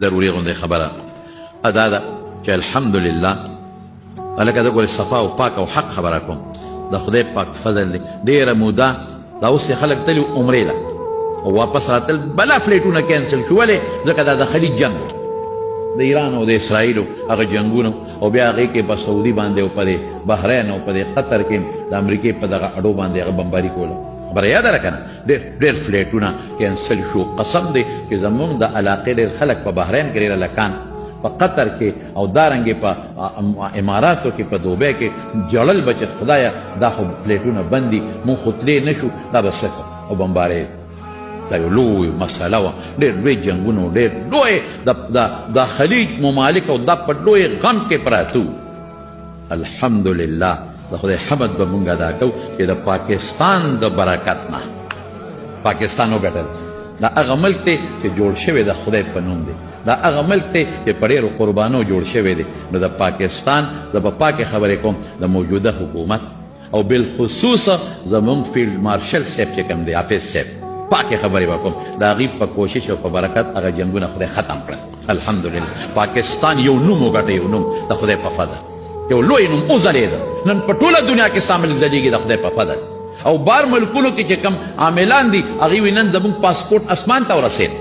ضروري غوندې خبره ادا ده چې الحمدلله هلکه زه ګورې صفا او پاک او حق خبره کوم د خدای پاک فضل دی ډېره موده دا اوس یې خلک تلي عمرې له او واپس راتل بلا فلیټونه کینسل شو ولې ځکه دا د خلیج جنګ د ایران او د اسرائیلو هغه جنګونه او بیا هغې کې په سعودي باندې او په د بحرین او په د قطر کې د امریکې په دغه اډو باندې هغه بمباري کوله خبره یاده ده که نه ډېر فلیټونه کینسل شو قسم دی چې زمونږ د علاقې ډېر خلک په بحرین کې ډېر هلکان په قطر کې او دارنګې په اماراتو کې په دوبۍ کې جړل به چې خدایه دا خو فلیټونه بند دي مونږ خو تللی نه شو دا به څه او بمبارې دا یو لوی مسله وه ډېر لوی جنګونه ډېر لوی د خلیج ممالک او دا په لوی غم کې پراته الحمدلله د خدای حمد به مونږ ادا کوو چې د پاکستان د برکت نه پاکستان وګټل دا هغه ملک دی چې جوړ شوی د خدای په نوم دی دا هغه ملک دی چې په ډېرو قربانو جوړ شوی دی نو د پاکستان زه به پاکې خبرې کوم د موجوده حکومت او بالخصوص زمونږ فیلډ مارشل صاحب چې کوم دی حافظ صاحب پاکې خبرې به کوم د هغې په کوشش او په برکت هغه جنګونه خدای ختم کړل الحمدلله پاکستان یو نوم وګټه یو نوم د خدای په فضل یو لوی نوم وځلېده نن په ټوله دنیا کې ستا ملک ځلېږي د خدای په فضل او بار ملکونو کې چې کم عاملان دي هغوی وایي نن زموږ پاسپورټ اسمان ته ورسېد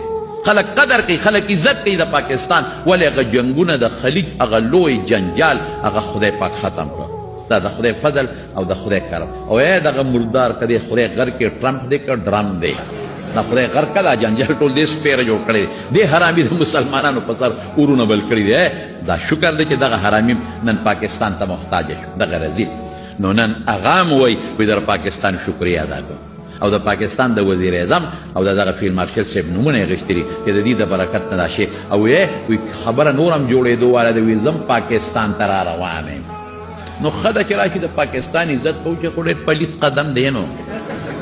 خلک قدر کوي خلک عزت کوي د پاکستان ولې هغه جنګونه د خلیج هغه لوی جنجال هغه خدای پاک ختم کړه دا د خدای فضل او د خدای کرم او ای دغه مردار که دی خدای غر کې ټرمپ دی که ډرم دی دا خدای غر که دا جنجال ټول دې سپیره جوړ کړی دی حرامي د مسلمانانو په سر اورونه بل کړي دی دا شکر دی چې دغه حرامي نن پاکستان ته محتاج شو دغه رزیل نو نن هغه هم وایي در پاکستان شکریه ادا کړو او د پاکستان د وزیر اعظم او دغه فیلډ مارشل صاحب نومونه یې غوښتي دي چې د دې د برکت نه دا شی او وی خبره نور هم جوړېدو واله ده وي زم پاکستان ته را روان یم نو ښه ده چې راشي د پاکستان عزت کوو چې خو ډېر پلیت قدم دی نو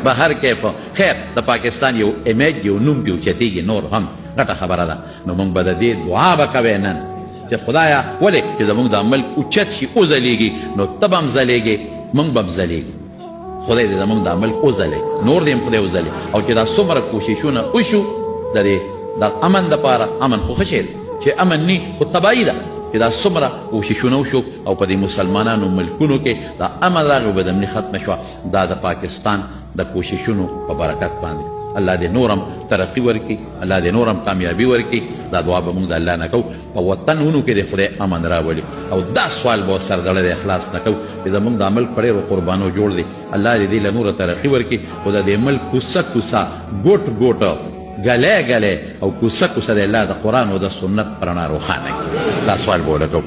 به هر کیف خیر د پاکستان یو امیج یو نوم پې اوچتېږي نور هم غټه خبره ده نو موږ به د دې دعا به کوې نن چې خدایه ولې چې زموږ دا ملک اوچت شي وځلیږي نو ته به هم ځلیږې موږ به هم ځلیږو خدای دې زموږ دا ملک وځلی نور دې هم خدای وځلی او چې دا څومره کوششونه وشو د امن دپاره امن خو ښه شی دی چې امن نی خو تباهي ده چې دا څومره کوششونه وشو او په دې مسلمانانو ملکونو کې دا امن راغی او بدامني ختمه شوه دا د پاکستان د کوششونو په برکت باندې الله دې نورم ترقي ورکړي الله دې نورم کامیابي ورکړي دا دعا به مونږ د الله نه کوو په وطنونو کې د خدای امن راولي او دا سوال به ورسره دړه د اخلاص نه کوو چې زمونږ د ملک په ډېرو قربانو جوړ دی الله دې دې له نوره ترقي ورکړي خو د دې ملک کوڅه کوڅه ګوټ ګوټه ګلی ګلی او کوڅه کوڅه د الله د قرآن او د سنت په رڼا روښانه کړي دا سوال به ولکوو